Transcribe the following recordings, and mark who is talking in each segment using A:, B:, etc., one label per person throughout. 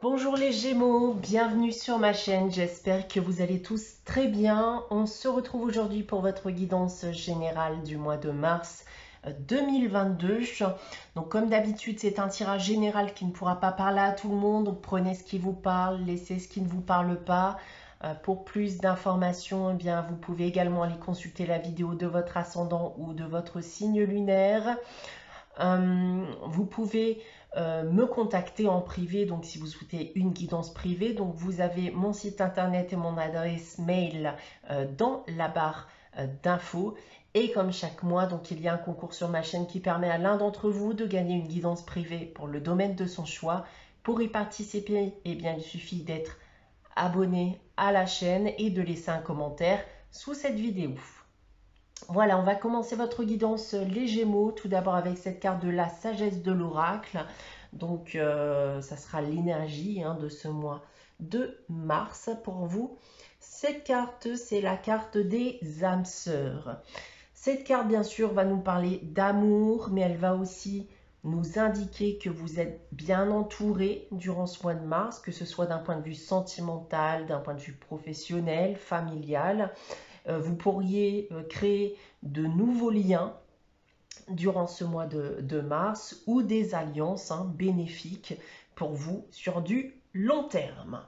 A: Bonjour les Gémeaux, bienvenue sur ma chaîne, j'espère que vous allez tous très bien. On se retrouve aujourd'hui pour votre guidance générale du mois de mars 2022. Donc comme d'habitude, c'est un tirage général qui ne pourra pas parler à tout le monde, donc prenez ce qui vous parle, laissez ce qui ne vous parle pas. Pour plus d'informations, vous pouvez également aller consulter la vidéo de votre ascendant ou de votre signe lunaire. Vous pouvez me contacter en privé, donc si vous souhaitez une guidance privée, donc vous avez mon site internet et mon adresse mail dans la barre d'infos. Et comme chaque mois, donc il y a un concours sur ma chaîne qui permet à l'un d'entre vous de gagner une guidance privée pour le domaine de son choix. Pour y participer, il suffit d'être abonné à la chaîne et de laisser un commentaire sous cette vidéo. Voilà, on va commencer votre guidance les Gémeaux, tout d'abord avec cette carte de la sagesse de l'oracle. Donc, ça sera l'énergie de ce mois de mars pour vous. Cette carte, c'est la carte des âmes sœurs. Cette carte, bien sûr, va nous parler d'amour, mais elle va aussi nous indiquer que vous êtes bien entouré durant ce mois de mars, que ce soit d'un point de vue sentimental, d'un point de vue professionnel, familial. Vous pourriez créer de nouveaux liens durant ce mois de mars ou des alliances bénéfiques pour vous sur du long terme.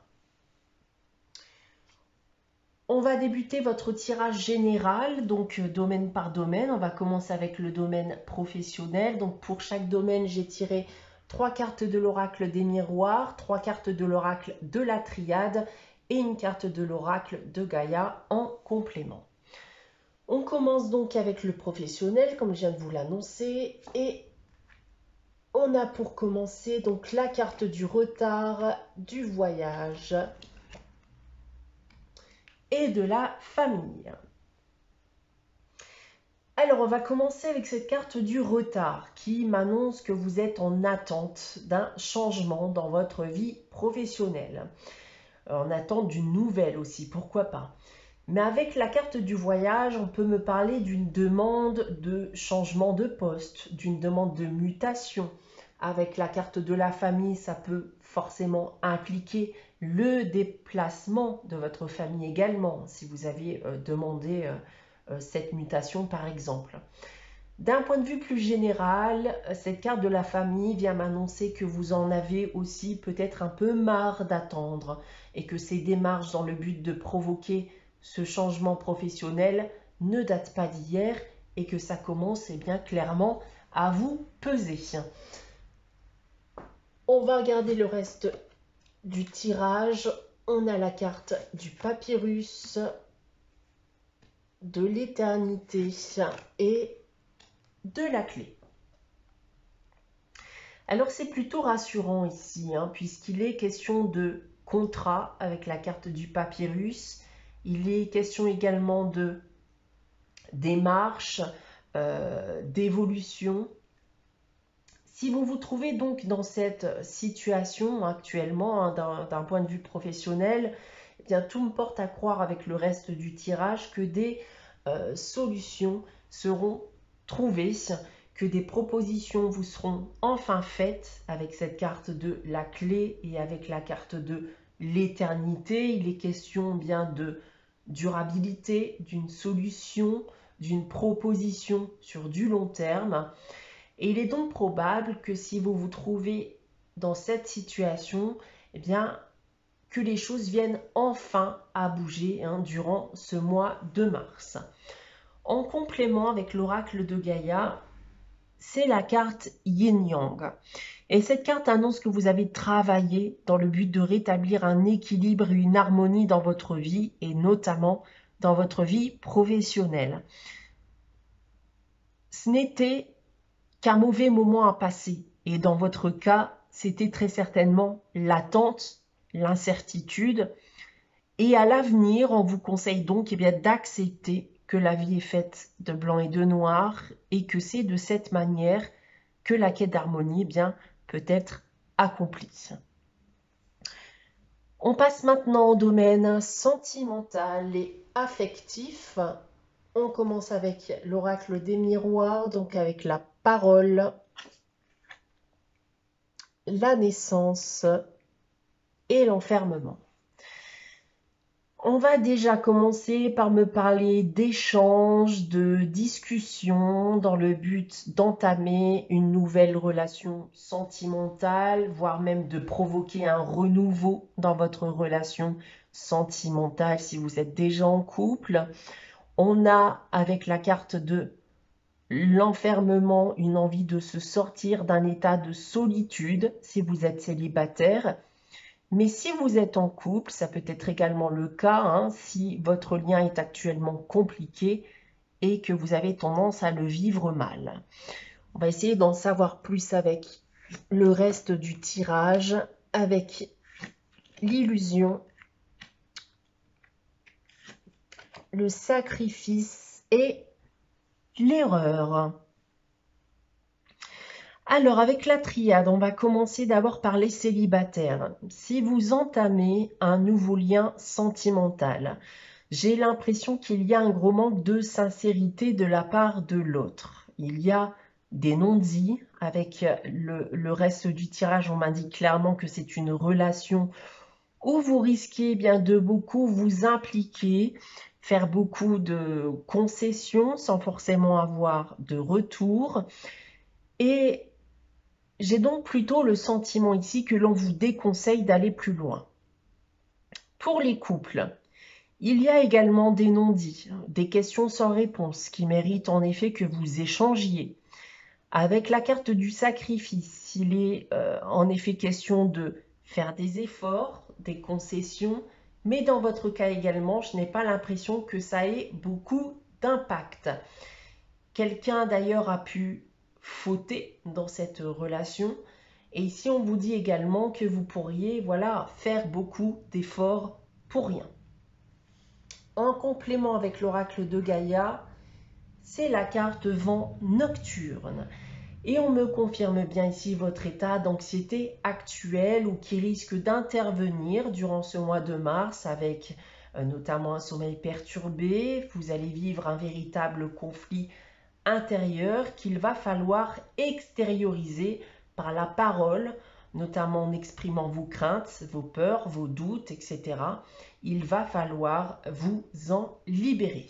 A: On va débuter votre tirage général, donc domaine par domaine. On va commencer avec le domaine professionnel. Donc pour chaque domaine, j'ai tiré 3 cartes de l'oracle des miroirs, 3 cartes de l'oracle de la triade et une carte de l'oracle de Gaïa en complément. On commence donc avec le professionnel, comme je viens de vous l'annoncer, et on a pour commencer donc la carte du retard, du voyage et de la famille. Alors, on va commencer avec cette carte du retard qui m'annonce que vous êtes en attente d'un changement dans votre vie professionnelle. En attente d'une nouvelle aussi, pourquoi pas. Mais avec la carte du voyage, on peut me parler d'une demande de changement de poste, d'une demande de mutation. Avec la carte de la famille, ça peut forcément impliquer le déplacement de votre famille également, si vous aviez demandé cette mutation par exemple. D'un point de vue plus général, cette carte de la famille vient m'annoncer que vous en avez aussi peut-être un peu marre d'attendre et que ces démarches dans le but de provoquer ce changement professionnel ne datent pas d'hier et que ça commence clairement à vous peser. On va regarder le reste du tirage. On a la carte du papyrus, de l'éternité et de la clé. Alors c'est plutôt rassurant ici, puisqu'il est question de contrat avec la carte du papyrus. Il est question également de démarche, d'évolution. Si vous vous trouvez donc dans cette situation actuellement, d'un point de vue professionnel, tout me porte à croire avec le reste du tirage que des solutions seront trouvées, que des propositions vous seront enfin faites avec cette carte de la clé et avec la carte de l'éternité. Il est question bien de durabilité, d'une solution, d'une proposition sur du long terme. Et il est donc probable que si vous vous trouvez dans cette situation, que les choses viennent enfin à bouger durant ce mois de mars. En complément avec l'oracle de Gaïa, c'est la carte Yin-Yang. Et cette carte annonce que vous avez travaillé dans le but de rétablir un équilibre et une harmonie dans votre vie et notamment dans votre vie professionnelle. Ce n'était qu'un mauvais moment à passer. Et dans votre cas, c'était très certainement l'attente, l'incertitude. Et à l'avenir, on vous conseille donc d'accepter que la vie est faite de blanc et de noir et que c'est de cette manière que la quête d'harmonie peut être accomplie. On passe maintenant au domaine sentimental et affectif. On commence avec l'oracle des miroirs, donc avec la parole, la naissance et l'enfermement. On va déjà commencer par me parler d'échanges, de discussions dans le but d'entamer une nouvelle relation sentimentale, voire même de provoquer un renouveau dans votre relation sentimentale si vous êtes déjà en couple. On a, avec la carte de l'enfermement, une envie de se sortir d'un état de solitude si vous êtes célibataire. Mais si vous êtes en couple, ça peut être également le cas hein, si votre lien est actuellement compliqué et que vous avez tendance à le vivre mal. On va essayer d'en savoir plus avec le reste du tirage, avec l'illusion, le sacrifice et l'erreur. Alors, avec la triade, on va commencer d'abord par les célibataires. Si vous entamez un nouveau lien sentimental, j'ai l'impression qu'il y a un gros manque de sincérité de la part de l'autre. Il y a des non-dits. Avec le reste du tirage, on m'indique clairement que c'est une relation où vous risquez bien de beaucoup vous impliquer, faire beaucoup de concessions sans forcément avoir de retour. Et j'ai donc plutôt le sentiment ici que l'on vous déconseille d'aller plus loin. Pour les couples, il y a également des non-dits, des questions sans réponse qui méritent en effet que vous échangiez. Avec la carte du sacrifice, il est en effet question de faire des efforts, des concessions, mais dans votre cas également, je n'ai pas l'impression que ça ait beaucoup d'impact. Quelqu'un d'ailleurs a pu fauter dans cette relation. Et ici, on vous dit également que vous pourriez faire beaucoup d'efforts pour rien. En complément avec l'oracle de Gaïa, c'est la carte vent nocturne. Et on me confirme bien ici votre état d'anxiété actuel ou qui risque d'intervenir durant ce mois de mars avec notamment un sommeil perturbé. Vous allez vivre un véritable conflit intérieur qu'il va falloir extérioriser par la parole, notamment en exprimant vos craintes, vos peurs, vos doutes, etc. Il va falloir vous en libérer.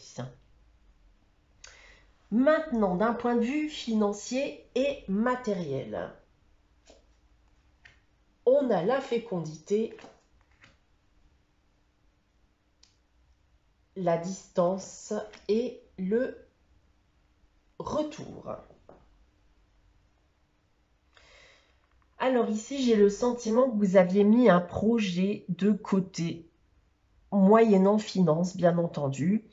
A: Maintenant, d'un point de vue financier et matériel, on a la fécondité, la distance et le retour. Alors ici, j'ai le sentiment que vous aviez mis un projet de côté, moyennant finance, bien entendu,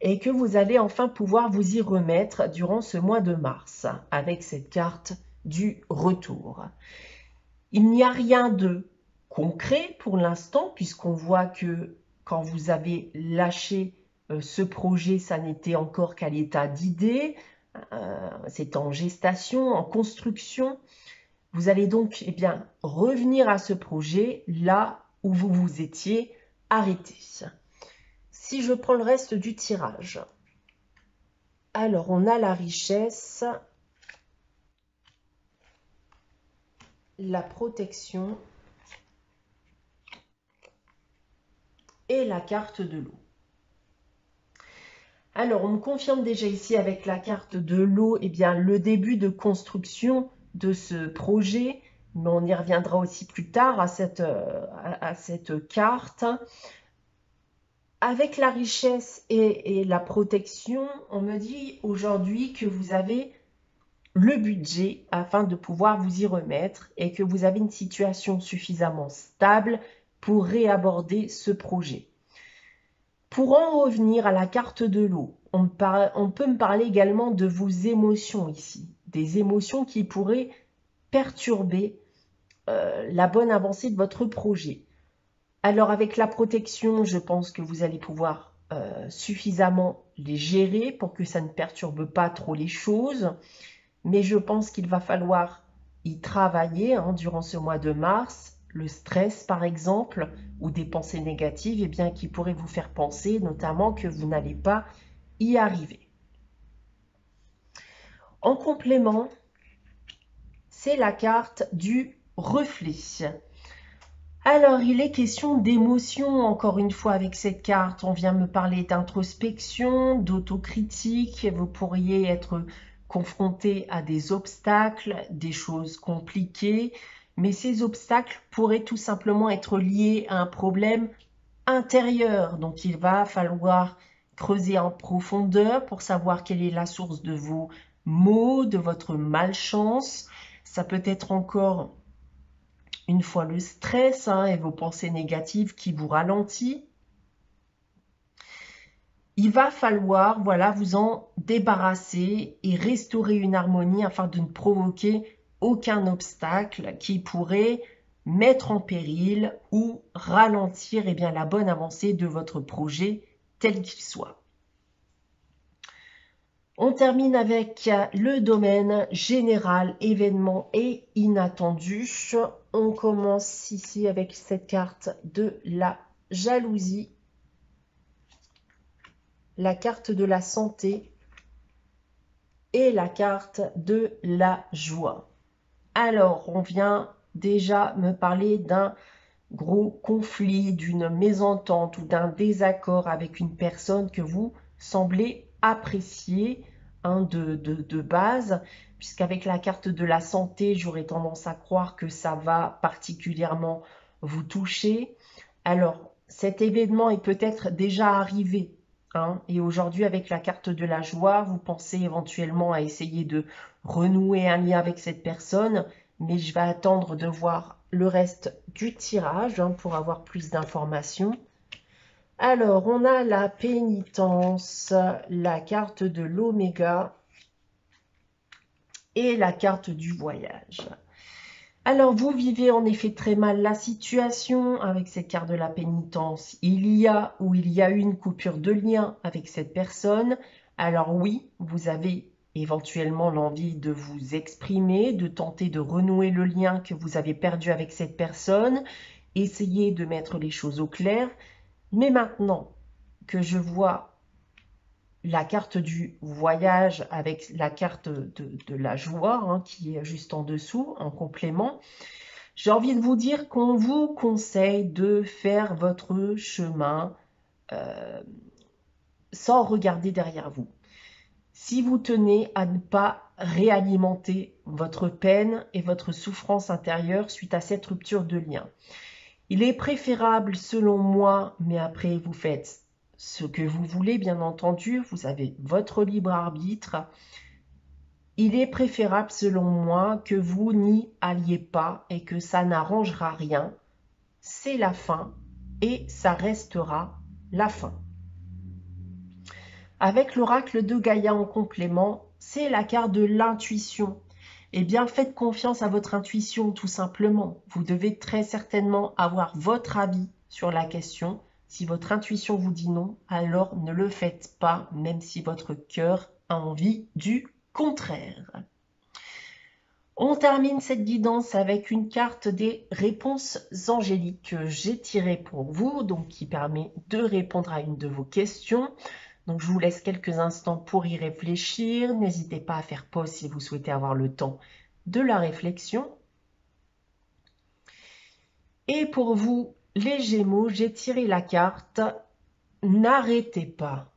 A: et que vous allez enfin pouvoir vous y remettre durant ce mois de mars, avec cette carte du retour. Il n'y a rien de concret pour l'instant, puisqu'on voit que quand vous avez lâché ce projet, ça n'était encore qu'à l'état d'idée, c'est en gestation, en construction. Vous allez donc revenir à ce projet là où vous vous étiez arrêté. Si je prends le reste du tirage, alors on a la richesse, la protection et la carte de l'eau. Alors, on me confirme déjà ici avec la carte de l'eau, le début de construction de ce projet, mais on y reviendra aussi plus tard à cette carte. Avec la richesse et la protection, on me dit aujourd'hui que vous avez le budget afin de pouvoir vous y remettre et que vous avez une situation suffisamment stable pour réaborder ce projet. Pour en revenir à la carte de l'eau, on peut me parler également de vos émotions ici, des émotions qui pourraient perturber la bonne avancée de votre projet. Alors avec la protection, je pense que vous allez pouvoir suffisamment les gérer pour que ça ne perturbe pas trop les choses. Mais je pense qu'il va falloir y travailler durant ce mois de mars. Le stress, par exemple, ou des pensées négatives, qui pourraient vous faire penser notamment que vous n'allez pas y arriver. En complément, c'est la carte du reflet. Alors, il est question d'émotion, encore une fois, avec cette carte. On vient me parler d'introspection, d'autocritique. Vous pourriez être confronté à des obstacles, des choses compliquées. Mais ces obstacles pourraient tout simplement être liés à un problème intérieur. Donc, il va falloir creuser en profondeur pour savoir quelle est la source de vos maux, de votre malchance. Ça peut être encore une fois le stress et vos pensées négatives qui vous ralentissent. Il va falloir vous en débarrasser et restaurer une harmonie afin de ne provoquer aucun obstacle qui pourrait mettre en péril ou ralentir la bonne avancée de votre projet tel qu'il soit. On termine avec le domaine général, événements et inattendus. On commence ici avec cette carte de la jalousie, la carte de la santé et la carte de la joie. Alors, on vient déjà me parler d'un gros conflit, d'une mésentente ou d'un désaccord avec une personne que vous semblez apprécier de base, puisqu'avec la carte de la santé, j'aurais tendance à croire que ça va particulièrement vous toucher. Alors, cet événement est peut-être déjà arrivé, et aujourd'hui, avec la carte de la joie, vous pensez éventuellement à essayer de renouer un lien avec cette personne, mais je vais attendre de voir le reste du tirage pour avoir plus d'informations. Alors, on a la pénitence, la carte de l'oméga et la carte du voyage. Alors, vous vivez en effet très mal la situation avec cette carte de la pénitence. Il y a eu une coupure de lien avec cette personne. Alors oui, vous avez éventuellement l'envie de vous exprimer, de tenter de renouer le lien que vous avez perdu avec cette personne, essayer de mettre les choses au clair. Mais maintenant que je vois la carte du voyage avec la carte de la joie qui est juste en dessous, en complément, j'ai envie de vous dire qu'on vous conseille de faire votre chemin sans regarder derrière vous. Si vous tenez à ne pas réalimenter votre peine et votre souffrance intérieure suite à cette rupture de lien, il est préférable selon moi, mais après vous faites ce que vous voulez bien entendu, vous avez votre libre arbitre, il est préférable selon moi que vous n'y alliez pas et que ça n'arrangera rien. C'est la fin et ça restera la fin. Avec l'oracle de Gaïa en complément, c'est la carte de l'intuition. Eh bien, faites confiance à votre intuition, tout simplement. Vous devez très certainement avoir votre avis sur la question. Si votre intuition vous dit non, alors ne le faites pas, même si votre cœur a envie du contraire. On termine cette guidance avec une carte des réponses angéliques que j'ai tirée pour vous, donc qui permet de répondre à une de vos questions. Donc, je vous laisse quelques instants pour y réfléchir. N'hésitez pas à faire pause si vous souhaitez avoir le temps de la réflexion. Et pour vous, les Gémeaux, j'ai tiré la carte « N'arrêtez pas ».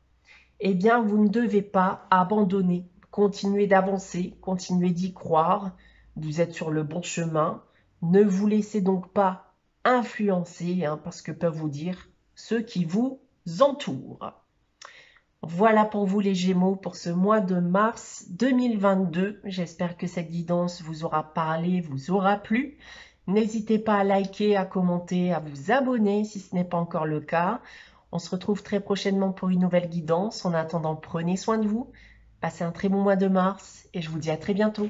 A: Eh bien, vous ne devez pas abandonner. Continuez d'avancer, continuez d'y croire. Vous êtes sur le bon chemin. Ne vous laissez donc pas influencer par ce que peuvent vous dire ceux qui vous entourent. Voilà pour vous les Gémeaux pour ce mois de mars 2022. J'espère que cette guidance vous aura parlé, vous aura plu. N'hésitez pas à liker, à commenter, à vous abonner si ce n'est pas encore le cas. On se retrouve très prochainement pour une nouvelle guidance. En attendant, prenez soin de vous. Passez un très bon mois de mars et je vous dis à très bientôt.